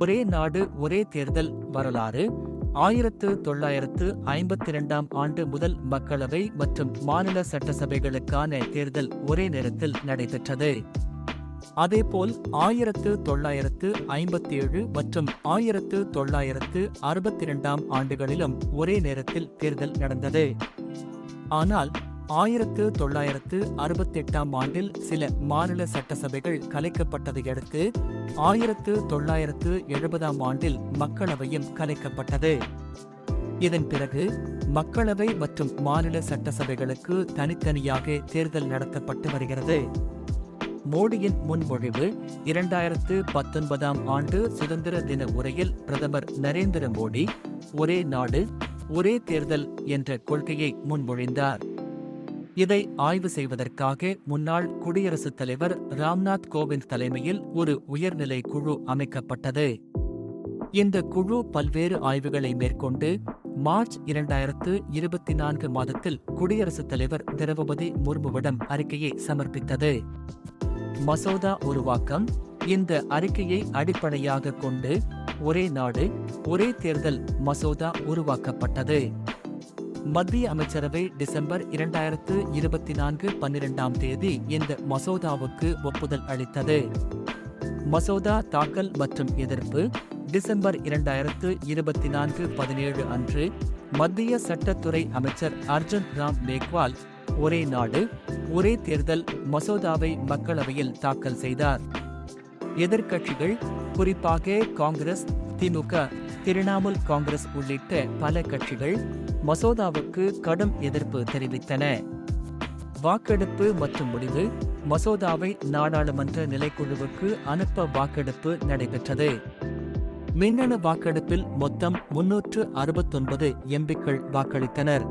ஒரே நாடு ஒரே தேர்தல் வரலாறு 1952ஆம் ஆண்டு முதல் மக்களவை மற்றும் மாநில சட்டசபைகளுக்கான தேர்தல் ஒரே நேரத்தில் நடைபெற்றது. அதேபோல் 1957 மற்றும் 1962ஆம் ஆண்டுகளிலும் ஒரே நேரத்தில் தேர்தல் நடந்தது. ஆனால் 1968ஆம் ஆண்டில் சில மாநில சட்டசபைகள் கலைக்கப்பட்டதை அடுத்து 1970ஆம் ஆண்டில் மக்களவையும் கலைக்கப்பட்டது. இதன் பிறகு மக்களவை மற்றும் மாநில சட்டசபைகளுக்கு தனித்தனியாக தேர்தல் நடத்தப்பட்டு வருகிறது. மோடியின் முன்மொழிவு 2019ஆம் ஆண்டு சுதந்திர தின உரையில் பிரதமர் நரேந்திர மோடி ஒரே நாடு ஒரே தேர்தல் என்ற கொள்கையை முன்மொழிந்தார். இதை ஆய்வு செய்வதற்காக முன்னாள் குடியரசுத் தலைவர் ராம்நாத் கோவிந்த் தலைமையில் ஒரு உயர்நிலை குழு அமைக்கப்பட்டது. இந்த குழு பல்வேறு ஆய்வுகளை மேற்கொண்டு மார்ச் 2024 மாதத்தில் குடியரசுத் தலைவர் திரௌபதி முர்முவிடம் அறிக்கையை சமர்ப்பித்தது. மசோதா உருவாக்கம் இந்த அறிக்கையை அடிப்படையாக கொண்டு ஒரே நாடு ஒரே தேர்தல் மசோதா உருவாக்கப்பட்டது. மத்திய அமைச்சரவை டிசம்பர் 2024 12ஆம் தேதி இந்த மசோதாவுக்கு ஒப்புதல் அளித்தது. மசோதா தாக்கல் மற்றும் எதிர்ப்பு டிசம்பர் 2024 17 அன்று மத்திய சட்டத்துறை அமைச்சர் அர்ஜுன் ராம் மேக்வால் ஒரே நாடு ஒரே தேர்தல் மசோதாவை மக்களவையில் தாக்கல் செய்தார். எதிர்க்கட்சிகள் குறிப்பாக காங்கிரஸ், திமுக, திரிணாமுல் காங்கிரஸ் உள்ளிட்ட பல கட்சிகள் மசோதாவுக்கு கடும் எதிர்ப்பு தெரிவித்தன. வாக்கெடுப்பு மற்றும் முடிவு மசோதாவை நாடாளுமன்ற நிலைக்குழுவுக்கு அனுப்ப வாக்கெடுப்பு நடைபெற்றது. மின்னணு வாக்கெடுப்பில் மொத்தம் 369 எம்பிக்கள் வாக்களித்தனர்.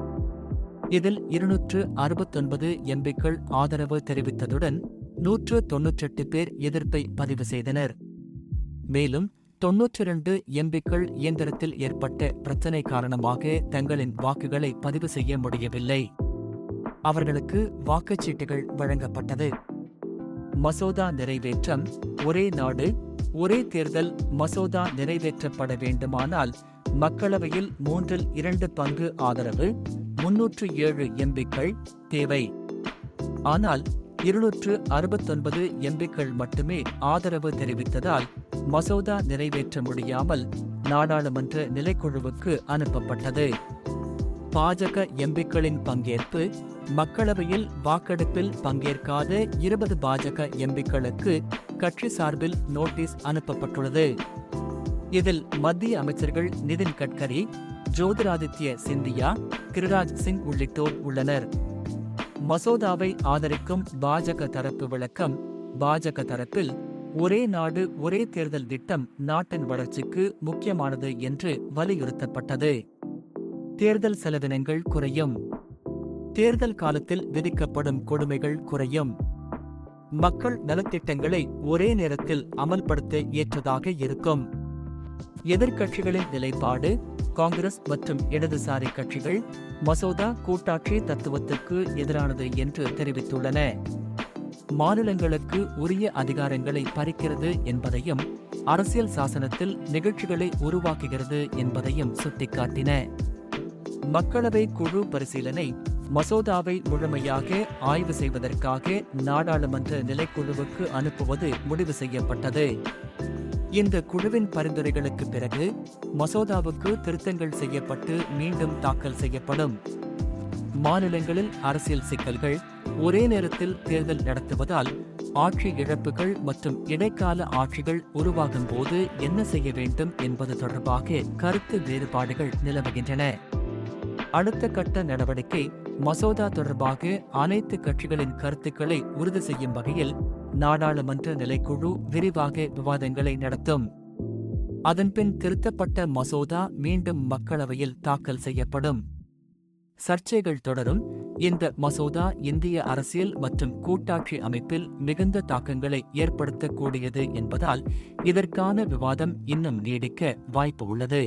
இதில் 269 எம்பிக்கள் ஆதரவு தெரிவித்ததுடன் 198 பேர் எதிர்ப்பை பதிவு செய்தனர். மேலும் 92 எம்பிக்கள் இயந்திரத்தில் ஏற்பட்ட பிரச்சினை காரணமாக தங்களின் வாக்குகளை பதிவு செய்ய முடியவில்லை. அவர்களுக்கு வாக்குச்சீட்டுகள் வழங்கப்பட்டது. மசோதா நிறைவேற்றம் ஒரே நாடு ஒரே தேர்தல் மசோதா நிறைவேற்றப்பட வேண்டுமானால் மக்களவையில் 2 பங்கு ஆதரவு 307 எம்பிக்கள் தேவை. ஆனால் 269 எம்பிக்கள் மட்டுமே ஆதரவு தெரிவித்ததால் மசோதா நிறைவேற்ற முடியாமல் நாடாளுமன்ற நிலைக்குழுவுக்கு அனுப்பப்பட்டது. பாஜக எம்பிக்களின் பங்கேற்பு மக்களவையில் வாக்கெடுப்பில் பங்கேற்காத 20 பாஜக எம்பிக்களுக்கு கட்சி சார்பில் நோட்டீஸ் அனுப்பப்பட்டுள்ளது. இதில் மத்திய அமைச்சர்கள் நிதின் கட்கரி, ஜோதிராதித்ய சிந்தியா, கிரிராஜ் சிங் உள்ளிட்டோர் உள்ளனர். மசோதாவை ஆதரிக்கும் பாஜக தரப்பு விளக்கம் பாஜக தரப்பில் ஒரே நாடு ஒரே தேர்தல் திட்டம் நாட்டின் வளர்ச்சிக்கு முக்கியமானது என்று வலியுறுத்தப்பட்டது. தேர்தல் செலவினங்கள் குறையும். தேர்தல் காலத்தில் விதிக்கப்படும் கொடுமைகள் குறையும். மக்கள் நலத்திட்டங்களை ஒரே நேரத்தில் அமல்படுத்த ஏற்றதாக இருக்கும். எதிர்க்கட்சிகளின் நிலைப்பாடு காங்கிரஸ் மற்றும் இடதுசாரி கட்சிகள் மசோதா கூட்டாட்சி தத்துவத்துக்கு எதிரானது என்று தெரிவித்துள்ளன. மாநிலங்களுக்கு உரிய அதிகாரங்களை பறிக்கிறது என்பதையும் அரசியல் சாசனத்தில் நிகழ்ச்சிகளை உருவாக்குகிறது என்பதையும் சுட்டிக்காட்டின. மக்களவை குழு பரிசீலனை மசோதாவை முழுமையாக ஆய்வு செய்வதற்காக நாடாளுமன்ற நிலைக்குழுவுக்கு அனுப்புவது முடிவு செய்யப்பட்டது. இந்த குழுவின் பரிந்துரைகளுக்கு பிறகு மசோதாவுக்கு திருத்தங்கள் செய்யப்பட்டு மீண்டும் தாக்கல் செய்யப்படும். மாநிலங்களில் அரசியல் சிக்கல்கள் ஒரே நேரத்தில் தேர்தல் நடத்துவதால் ஆட்சி இழப்புகள் மற்றும் இடைக்கால ஆட்சிகள் உருவாகும் போது என்ன செய்ய வேண்டும் என்பது தொடர்பாக கருத்து வேறுபாடுகள் நிலவுகின்றன. அடுத்த கட்ட நடவடிக்கை மசோதா தொடர்பாக அனைத்து கட்சிகளின் கருத்துக்களை உறுதி செய்யும் வகையில் நாடாளுமன்ற நிலைக்குழு விரிவாக விவாதங்களை நடத்தும். அதன்பின் திருத்தப்பட்ட மசோதா மீண்டும் மக்களவையில் தாக்கல் செய்யப்படும். சர்ச்சைகள் தொடரும். இந்த மசோதா இந்திய அரசியல் மற்றும் கூட்டாட்சி அமைப்பில் மிகுந்த தாக்கங்களை ஏற்படுத்தக்கூடியது என்பதால் இதற்கான விவாதம் இன்னும் நீடிக்க வாய்ப்பு உள்ளது.